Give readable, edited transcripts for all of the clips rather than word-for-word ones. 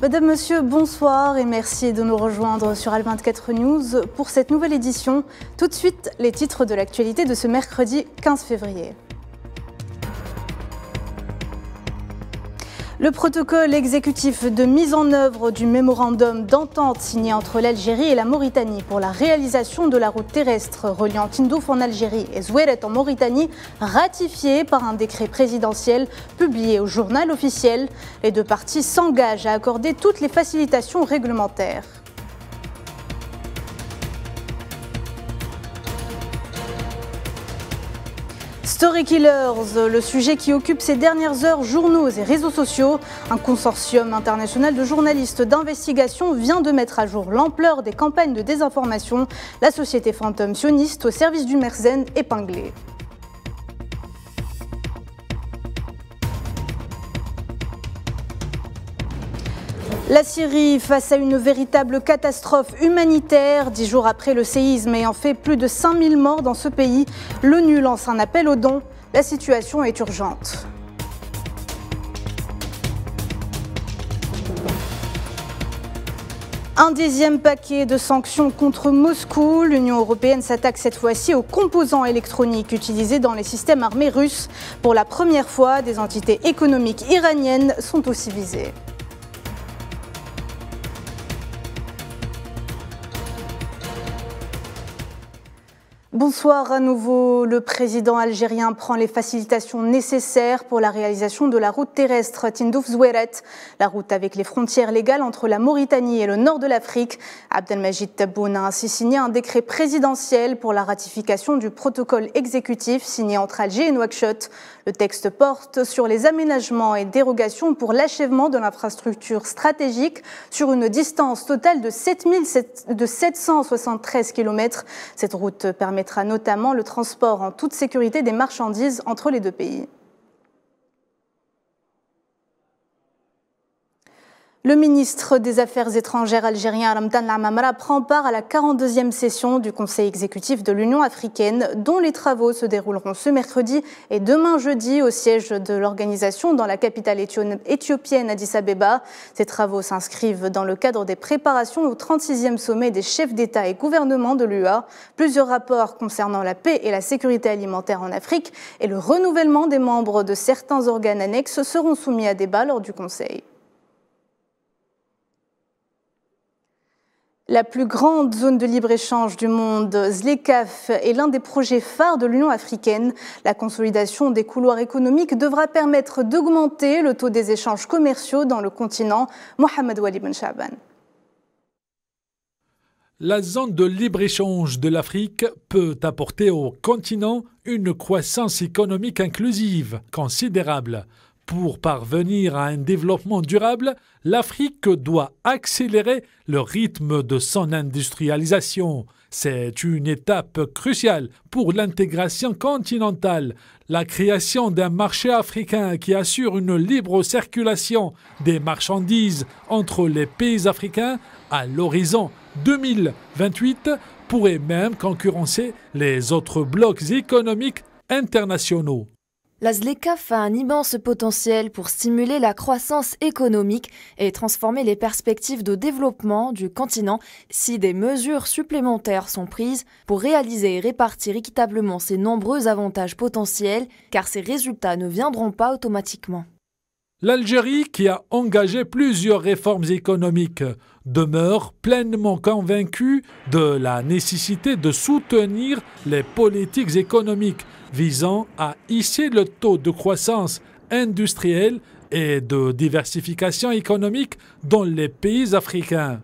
Madame, Monsieur, bonsoir et merci de nous rejoindre sur Al24 News pour cette nouvelle édition. Tout de suite, les titres de l'actualité de ce mercredi 15 février. Le protocole exécutif de mise en œuvre du mémorandum d'entente signé entre l'Algérie et la Mauritanie pour la réalisation de la route terrestre reliant Tindouf en Algérie et Zouéret en Mauritanie, ratifié par un décret présidentiel publié au journal officiel. Les deux parties s'engagent à accorder toutes les facilitations réglementaires. Story Killers, le sujet qui occupe ces dernières heures journaux et réseaux sociaux. Un consortium international de journalistes d'investigation vient de mettre à jour l'ampleur des campagnes de désinformation. La société fantôme sioniste au service du Merzen épinglée. La Syrie face à une véritable catastrophe humanitaire. 10 jours après le séisme ayant fait plus de 5000 morts dans ce pays, l'ONU lance un appel aux dons. La situation est urgente. Un 10e paquet de sanctions contre Moscou. L'Union européenne s'attaque cette fois-ci aux composants électroniques utilisés dans les systèmes armés russes. Pour la première fois, des entités économiques iraniennes sont aussi visées. Bonsoir à nouveau. Le président algérien prend les facilitations nécessaires pour la réalisation de la route terrestre Tindouf-Zouéret, la route avec les frontières légales entre la Mauritanie et le nord de l'Afrique. Abdelmajid Tebboune a ainsi signé un décret présidentiel pour la ratification du protocole exécutif signé entre Alger et Nouakchott. Le texte porte sur les aménagements et dérogations pour l'achèvement de l'infrastructure stratégique sur une distance totale de 773 km. Cette route permettra notamment le transport en toute sécurité des marchandises entre les deux pays. Le ministre des Affaires étrangères algérien Ramdan Lamamra prend part à la 42e session du Conseil exécutif de l'Union africaine, dont les travaux se dérouleront ce mercredi et demain jeudi au siège de l'organisation dans la capitale éthiopienne Addis Abeba. Ces travaux s'inscrivent dans le cadre des préparations au 36e sommet des chefs d'État et gouvernement de l'UA. Plusieurs rapports concernant la paix et la sécurité alimentaire en Afrique et le renouvellement des membres de certains organes annexes seront soumis à débat lors du Conseil. La plus grande zone de libre-échange du monde, ZLECAf, est l'un des projets phares de l'Union africaine. La consolidation des couloirs économiques devra permettre d'augmenter le taux des échanges commerciaux dans le continent. Mohamed Wali Ben Chaban. La zone de libre-échange de l'Afrique peut apporter au continent une croissance économique inclusive considérable. Pour parvenir à un développement durable, l'Afrique doit accélérer le rythme de son industrialisation. C'est une étape cruciale pour l'intégration continentale, la création d'un marché africain qui assure une libre circulation des marchandises entre les pays africains à l'horizon 2028 pourrait même concurrencer les autres blocs économiques internationaux. La ZLECAf a un immense potentiel pour stimuler la croissance économique et transformer les perspectives de développement du continent si des mesures supplémentaires sont prises pour réaliser et répartir équitablement ces nombreux avantages potentiels, car ces résultats ne viendront pas automatiquement. L'Algérie, qui a engagé plusieurs réformes économiques, demeure pleinement convaincue de la nécessité de soutenir les politiques économiques visant à hisser le taux de croissance industrielle et de diversification économique dans les pays africains.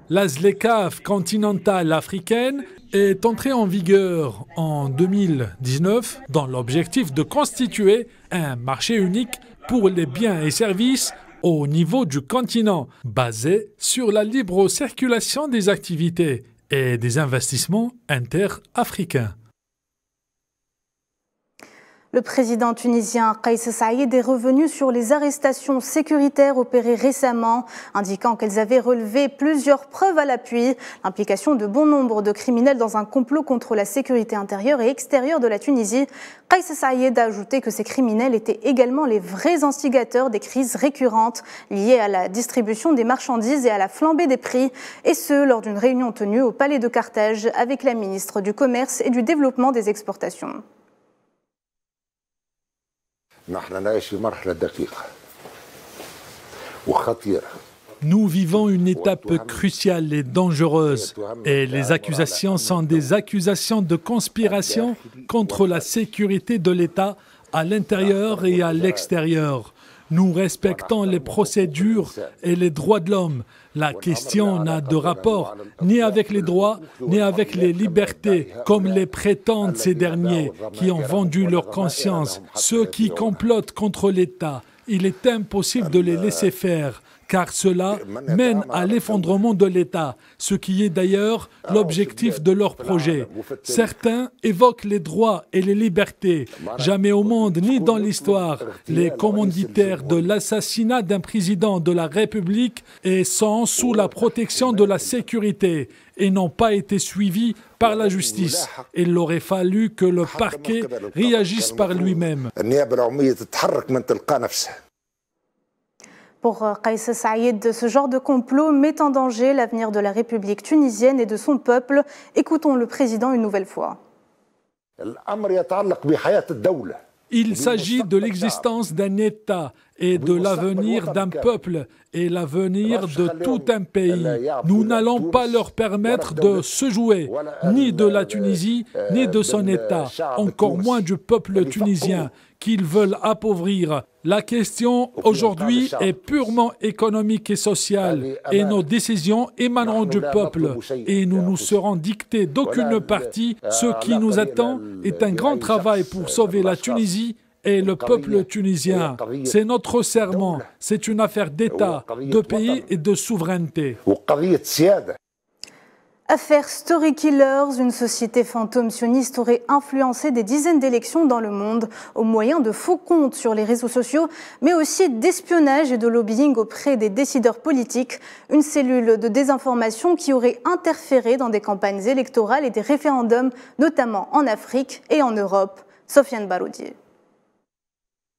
La ZLECAf continentale africaine est entrée en vigueur en 2019 dans l'objectif de constituer un marché unique pour les biens et services au niveau du continent, basé sur la libre circulation des activités et des investissements inter-africains. Le président tunisien Kais Saïed est revenu sur les arrestations sécuritaires opérées récemment, indiquant qu'elles avaient relevé plusieurs preuves à l'appui, l'implication de bon nombre de criminels dans un complot contre la sécurité intérieure et extérieure de la Tunisie. Kais Saïed a ajouté que ces criminels étaient également les vrais instigateurs des crises récurrentes liées à la distribution des marchandises et à la flambée des prix, et ce, lors d'une réunion tenue au Palais de Carthage avec la ministre du Commerce et du Développement des Exportations. Nous vivons une étape cruciale et dangereuse et les accusations sont des accusations de conspiration contre la sécurité de l'État à l'intérieur et à l'extérieur. Nous respectons les procédures et les droits de l'homme. La question n'a de rapport ni avec les droits, ni avec les libertés, comme les prétendent ces derniers qui ont vendu leur conscience. Ceux qui complotent contre l'État, il est impossible de les laisser faire, car cela mène à l'effondrement de l'État, ce qui est d'ailleurs l'objectif de leur projet. Certains évoquent les droits et les libertés. Jamais au monde, ni dans l'histoire, les commanditaires de l'assassinat d'un président de la République sont sous la protection de la sécurité et n'ont pas été suivis par la justice. Il aurait fallu que le parquet réagisse par lui-même. Pour Kais Saïed, ce genre de complot met en danger l'avenir de la République tunisienne et de son peuple. Écoutons le président une nouvelle fois. Il s'agit de l'existence d'un État et de l'avenir d'un peuple et l'avenir de tout un pays. Nous n'allons pas leur permettre de se jouer, ni de la Tunisie, ni de son État, encore moins du peuple tunisien, qu'ils veulent appauvrir. La question aujourd'hui est purement économique et sociale et nos décisions émaneront du peuple et nous nous serons dictés d'aucune partie. Ce qui nous attend est un grand travail pour sauver la Tunisie et le peuple tunisien. C'est notre serment, c'est une affaire d'État, de pays et de souveraineté. Affaire Story Killers, une société fantôme sioniste aurait influencé des dizaines d'élections dans le monde au moyen de faux comptes sur les réseaux sociaux, mais aussi d'espionnage et de lobbying auprès des décideurs politiques. Une cellule de désinformation qui aurait interféré dans des campagnes électorales et des référendums, notamment en Afrique et en Europe. Sofiane Baroudi.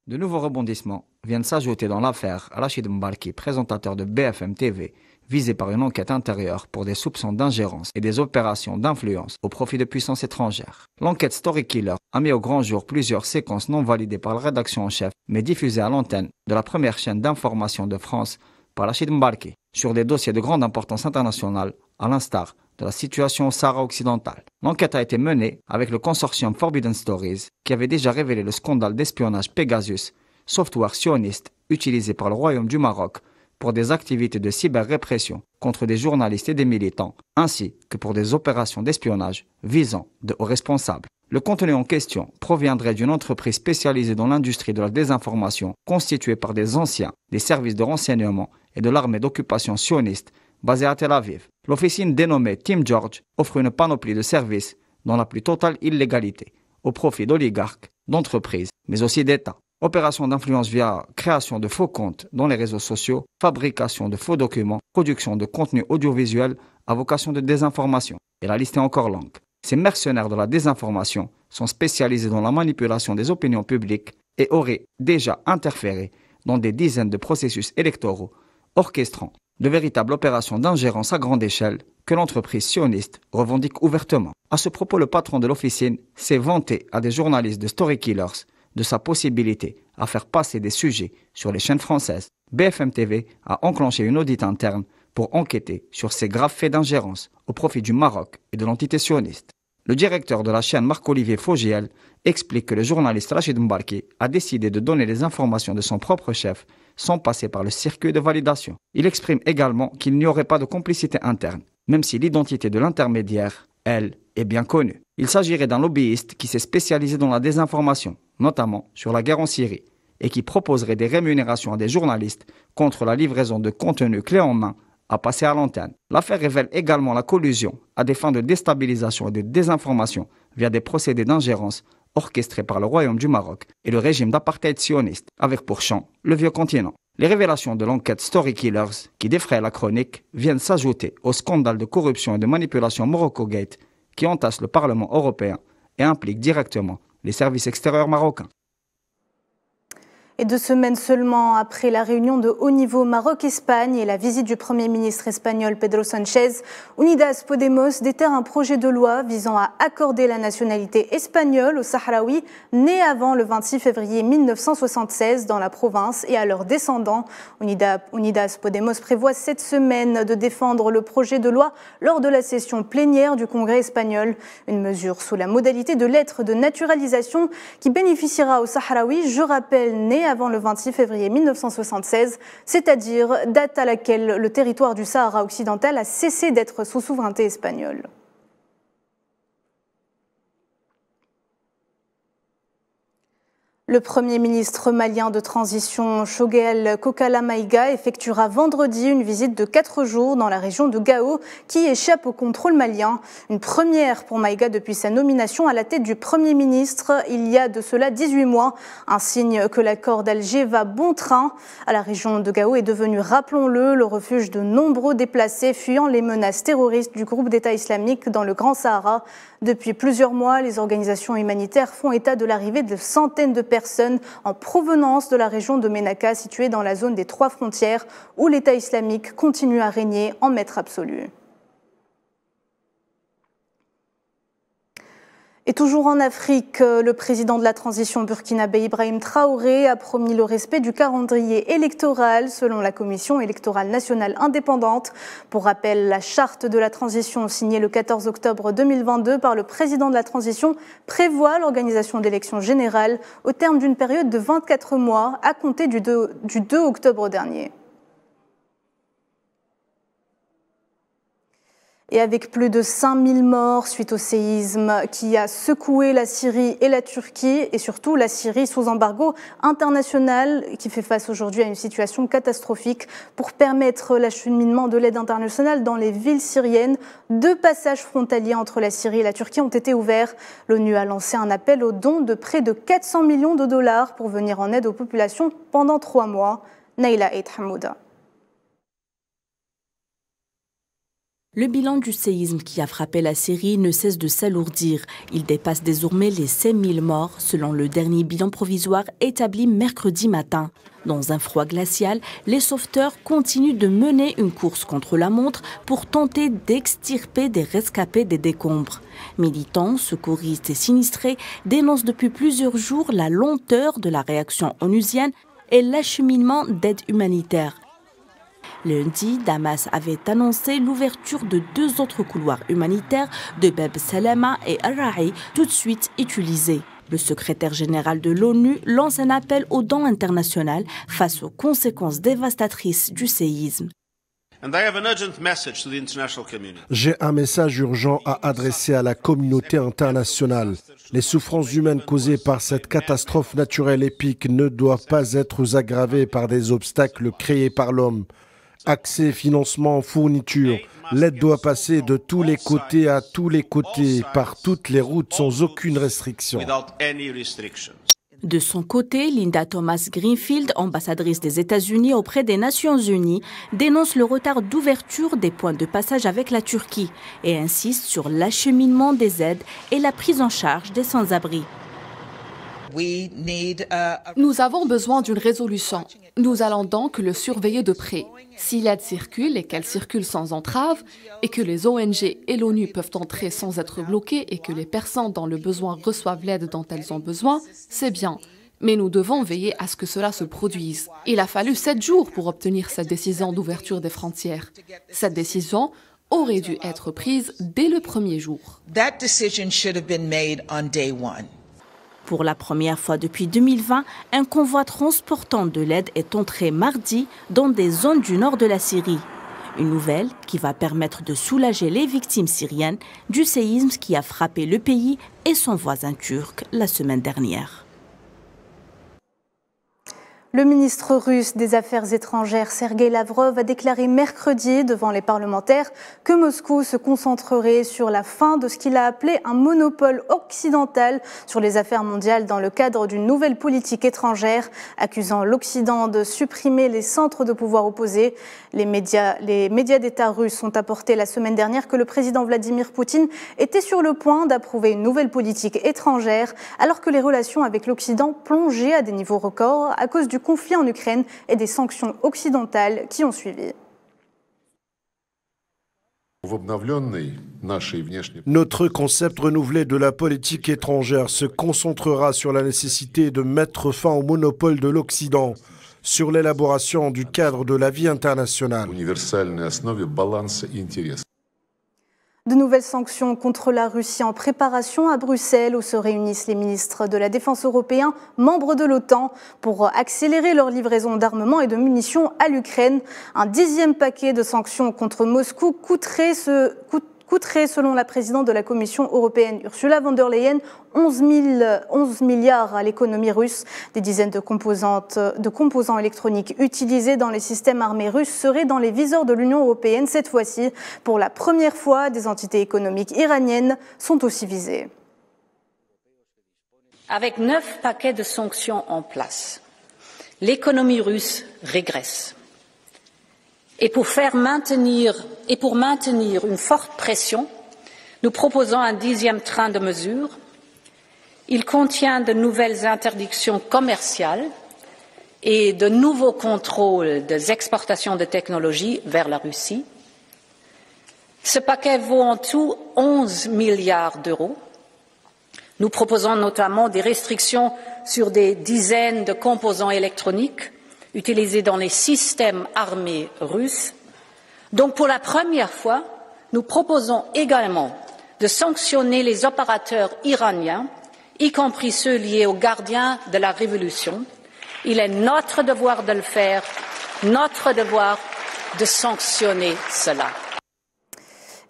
De nouveaux rebondissements viennent s'ajouter dans l'affaire Rachid Mbarki, présentateur de BFM TV, visé par une enquête intérieure pour des soupçons d'ingérence et des opérations d'influence au profit de puissances étrangères. L'enquête Story Killer a mis au grand jour plusieurs séquences non validées par la rédaction en chef, mais diffusées à l'antenne de la première chaîne d'information de France par Rachid Mbarki, sur des dossiers de grande importance internationale, à l'instar de la situation au Sahara occidental. L'enquête a été menée avec le consortium Forbidden Stories, qui avait déjà révélé le scandale d'espionnage Pegasus, software sioniste utilisé par le Royaume du Maroc pour des activités de cyber-répression contre des journalistes et des militants, ainsi que pour des opérations d'espionnage visant de hauts responsables. Le contenu en question proviendrait d'une entreprise spécialisée dans l'industrie de la désinformation, constituée par des anciens des services de renseignement et de l'armée d'occupation sioniste basée à Tel Aviv. L'officine dénommée Team George offre une panoplie de services dans la plus totale illégalité, au profit d'oligarques, d'entreprises, mais aussi d'États. Opérations d'influence via création de faux comptes dans les réseaux sociaux, fabrication de faux documents, production de contenu audiovisuel à vocation de désinformation. Et la liste est encore longue. Ces mercenaires de la désinformation sont spécialisés dans la manipulation des opinions publiques et auraient déjà interféré dans des dizaines de processus électoraux, orchestrant de véritables opérations d'ingérence à grande échelle que l'entreprise sioniste revendique ouvertement. À ce propos, le patron de l'officine s'est vanté à des journalistes de Story Killers de sa possibilité à faire passer des sujets sur les chaînes françaises. BFM TV a enclenché une audit interne pour enquêter sur ces graves faits d'ingérence au profit du Maroc et de l'entité sioniste. Le directeur de la chaîne Marc-Olivier Fogiel explique que le journaliste Rachid Mbarki a décidé de donner les informations de son propre chef sans passer par le circuit de validation. Il exprime également qu'il n'y aurait pas de complicité interne, même si l'identité de l'intermédiaire, elle, est bien connue. Il s'agirait d'un lobbyiste qui s'est spécialisé dans la désinformation, notamment sur la guerre en Syrie, et qui proposerait des rémunérations à des journalistes contre la livraison de contenu clé en main à passer à l'antenne. L'affaire révèle également la collusion à des fins de déstabilisation et de désinformation via des procédés d'ingérence orchestrée par le Royaume du Maroc et le régime d'apartheid sioniste, avec pour champ le vieux continent. Les révélations de l'enquête Story Killers, qui défraie la chronique, viennent s'ajouter au scandale de corruption et de manipulation Morocco-Gate qui entasse le Parlement européen et implique directement les services extérieurs marocains. Et 2 semaines seulement après la réunion de haut niveau Maroc-Espagne et la visite du Premier ministre espagnol Pedro Sánchez, Unidas Podemos déterre un projet de loi visant à accorder la nationalité espagnole aux Sahraouis nés avant le 26 février 1976 dans la province et à leurs descendants. Unidas Podemos prévoit cette semaine de défendre le projet de loi lors de la session plénière du Congrès espagnol. Une mesure sous la modalité de lettre de naturalisation qui bénéficiera aux Sahraouis, je rappelle, nés avant le 26 février 1976, c'est-à-dire date à laquelle le territoire du Sahara occidental a cessé d'être sous souveraineté espagnole. Le Premier ministre malien de transition Choguel Kokala Maïga effectuera vendredi une visite de 4 jours dans la région de Gao qui échappe au contrôle malien. Une première pour Maïga depuis sa nomination à la tête du Premier ministre il y a de cela 18 mois. Un signe que l'accord d'Alger va bon train. La région de Gao est devenue, rappelons-le, le refuge de nombreux déplacés fuyant les menaces terroristes du groupe d'État islamique dans le Grand Sahara. Depuis plusieurs mois, les organisations humanitaires font état de l'arrivée de centaines de personnes en provenance de la région de Ménaka, située dans la zone des 3 frontières, où l'État islamique continue à régner en maître absolu. Et toujours en Afrique, le président de la transition burkinabé Ibrahim Traoré a promis le respect du calendrier électoral selon la Commission électorale nationale indépendante. Pour rappel, la charte de la transition signée le 14 octobre 2022 par le président de la transition prévoit l'organisation d'élections générales au terme d'une période de 24 mois à compter du 2 octobre dernier. Et avec plus de 5000 morts suite au séisme qui a secoué la Syrie et la Turquie, et surtout la Syrie sous embargo international qui fait face aujourd'hui à une situation catastrophique. Pour permettre l'acheminement de l'aide internationale dans les villes syriennes, 2 passages frontaliers entre la Syrie et la Turquie ont été ouverts. L'ONU a lancé un appel aux dons de près de 400 millions de dollars pour venir en aide aux populations pendant 3 mois. Naïla Eid Hamouda. Le bilan du séisme qui a frappé la Syrie ne cesse de s'alourdir. Il dépasse désormais les 5000 morts, selon le dernier bilan provisoire établi mercredi matin. Dans un froid glacial, les sauveteurs continuent de mener une course contre la montre pour tenter d'extirper des rescapés des décombres. Militants, secouristes et sinistrés dénoncent depuis plusieurs jours la lenteur de la réaction onusienne et l'acheminement d'aide humanitaire. Lundi, Damas avait annoncé l'ouverture de 2 autres couloirs humanitaires de Bab Salama et Al-Ra'i, tout de suite utilisés. Le secrétaire général de l'ONU lance un appel aux dons internationaux face aux conséquences dévastatrices du séisme. J'ai un message urgent à adresser à la communauté internationale. Les souffrances humaines causées par cette catastrophe naturelle épique ne doivent pas être aggravées par des obstacles créés par l'homme. Accès, financement, fourniture. L'aide doit passer de tous les côtés à tous les côtés, par toutes les routes, sans aucune restriction. De son côté, Linda Thomas-Greenfield, ambassadrice des États-Unis auprès des Nations Unies, dénonce le retard d'ouverture des points de passage avec la Turquie et insiste sur l'acheminement des aides et la prise en charge des sans-abri. Nous avons besoin d'une résolution. Nous allons donc le surveiller de près. Si l'aide circule et qu'elle circule sans entrave, et que les ONG et l'ONU peuvent entrer sans être bloquées et que les personnes dans le besoin reçoivent l'aide dont elles ont besoin, c'est bien. Mais nous devons veiller à ce que cela se produise. Il a fallu 7 jours pour obtenir cette décision d'ouverture des frontières. Cette décision aurait dû être prise dès le premier jour. Pour la première fois depuis 2020, un convoi transportant de l'aide est entré mardi dans des zones du nord de la Syrie. Une nouvelle qui va permettre de soulager les victimes syriennes du séisme qui a frappé le pays et son voisin turc la semaine dernière. Le ministre russe des Affaires étrangères Sergueï Lavrov a déclaré mercredi devant les parlementaires que Moscou se concentrerait sur la fin de ce qu'il a appelé un monopole occidental sur les affaires mondiales dans le cadre d'une nouvelle politique étrangère, accusant l'Occident de supprimer les centres de pouvoir opposés. Les médias d'État russes ont apporté la semaine dernière que le président Vladimir Poutine était sur le point d'approuver une nouvelle politique étrangère, alors que les relations avec l'Occident plongeaient à des niveaux records à cause du conflit en Ukraine et des sanctions occidentales qui ont suivi. Notre concept renouvelé de la politique étrangère se concentrera sur la nécessité de mettre fin au monopole de l'Occident, sur l'élaboration du cadre de la vie internationale. De nouvelles sanctions contre la Russie en préparation à Bruxelles, où se réunissent les ministres de la Défense européens, membres de l'OTAN, pour accélérer leur livraison d'armements et de munitions à l'Ukraine. Un 10e paquet de sanctions contre Moscou coûterait, selon la présidente de la Commission européenne, Ursula von der Leyen, 11 milliards à l'économie russe. Des dizaines de composants électroniques utilisés dans les systèmes armés russes seraient dans les viseurs de l'Union européenne. Cette fois-ci, pour la première fois, des entités économiques iraniennes sont aussi visées. Avec 9 paquets de sanctions en place, l'économie russe régresse. Et pour maintenir une forte pression, nous proposons un 10e train de mesures. Il contient de nouvelles interdictions commerciales et de nouveaux contrôles des exportations de technologies vers la Russie. Ce paquet vaut en tout 11 milliards d'euros. Nous proposons notamment des restrictions sur des dizaines de composants électroniques utilisés dans les systèmes armés russes. Donc, pour la première fois, nous proposons également de sanctionner les opérateurs iraniens, y compris ceux liés aux gardiens de la révolution. Il est notre devoir de le faire, notre devoir de sanctionner cela.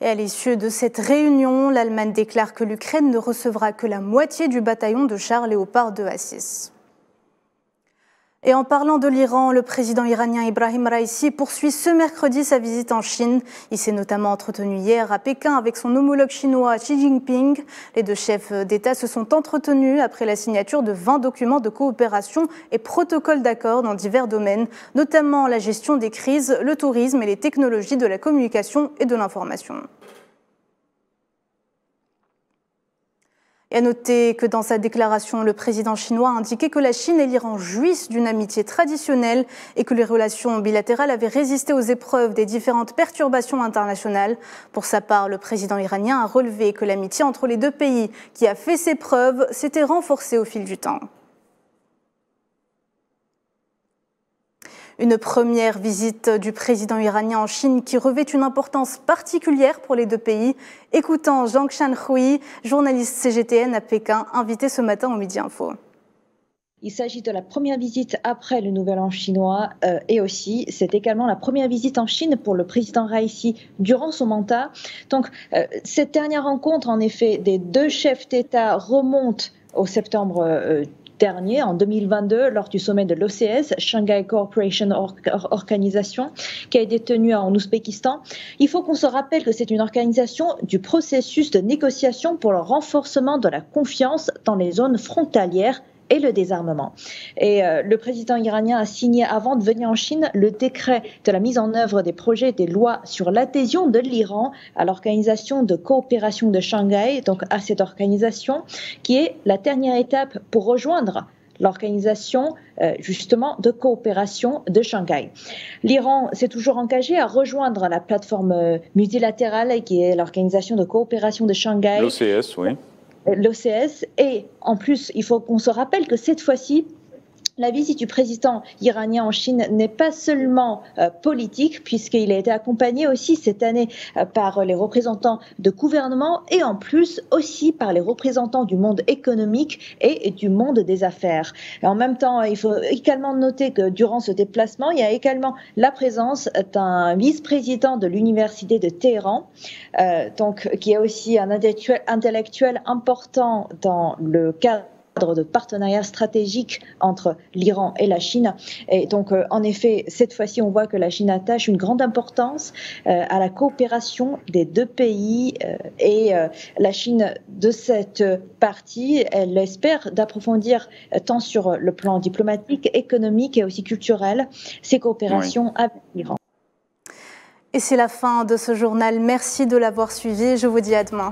Et à l'issue de cette réunion, l'Allemagne déclare que l'Ukraine ne recevra que la moitié du bataillon de chars Léopard 2 à 6. Et en parlant de l'Iran, le président iranien Ebrahim Raïssi poursuit ce mercredi sa visite en Chine. Il s'est notamment entretenu hier à Pékin avec son homologue chinois Xi Jinping. Les deux chefs d'État se sont entretenus après la signature de 20 documents de coopération et protocoles d'accord dans divers domaines, notamment la gestion des crises, le tourisme et les technologies de la communication et de l'information. Et à noter que dans sa déclaration, le président chinois a indiqué que la Chine et l'Iran jouissent d'une amitié traditionnelle et que les relations bilatérales avaient résisté aux épreuves des différentes perturbations internationales. Pour sa part, le président iranien a relevé que l'amitié entre les deux pays, qui a fait ses preuves, s'était renforcée au fil du temps. Une première visite du président iranien en Chine qui revêt une importance particulière pour les deux pays. Écoutons Zhang Shanhui, journaliste CGTN à Pékin, invité ce matin au Midi Info. Il s'agit de la première visite après le Nouvel An chinois et aussi c'est également la première visite en Chine pour le président Raïssi durant son mandat. Donc cette dernière rencontre en effet des deux chefs d'État remonte au septembre dernier, en 2022, lors du sommet de l'OCS, Shanghai Cooperation Organization, qui a été tenu en Ouzbékistan. Il faut qu'on se rappelle que c'est une organisation du processus de négociation pour le renforcement de la confiance dans les zones frontalières et le désarmement. Et le président iranien a signé avant de venir en Chine le décret de la mise en œuvre des projets des lois sur l'adhésion de l'Iran à l'organisation de coopération de Shanghai, donc à cette organisation qui est la dernière étape pour rejoindre l'organisation justement de coopération de Shanghai. L'Iran s'est toujours engagé à rejoindre la plateforme multilatérale qui est l'organisation de coopération de Shanghai. L'OCS, oui. L'OCS, et en plus, il faut qu'on se rappelle que cette fois-ci, la visite du président iranien en Chine n'est pas seulement politique, puisqu'il a été accompagné aussi cette année par les représentants de gouvernement et en plus aussi par les représentants du monde économique et du monde des affaires. Et en même temps, il faut également noter que durant ce déplacement, il y a également la présence d'un vice-président de l'université de Téhéran, donc qui est aussi un intellectuel important dans le cadre de partenariat stratégique entre l'Iran et la Chine. Et donc, en effet, cette fois-ci, on voit que la Chine attache une grande importance à la coopération des deux pays. Et la Chine, de cette partie, elle espère d'approfondir tant sur le plan diplomatique, économique et aussi culturel ces coopérations avec l'Iran. Et c'est la fin de ce journal. Merci de l'avoir suivi. Je vous dis à demain.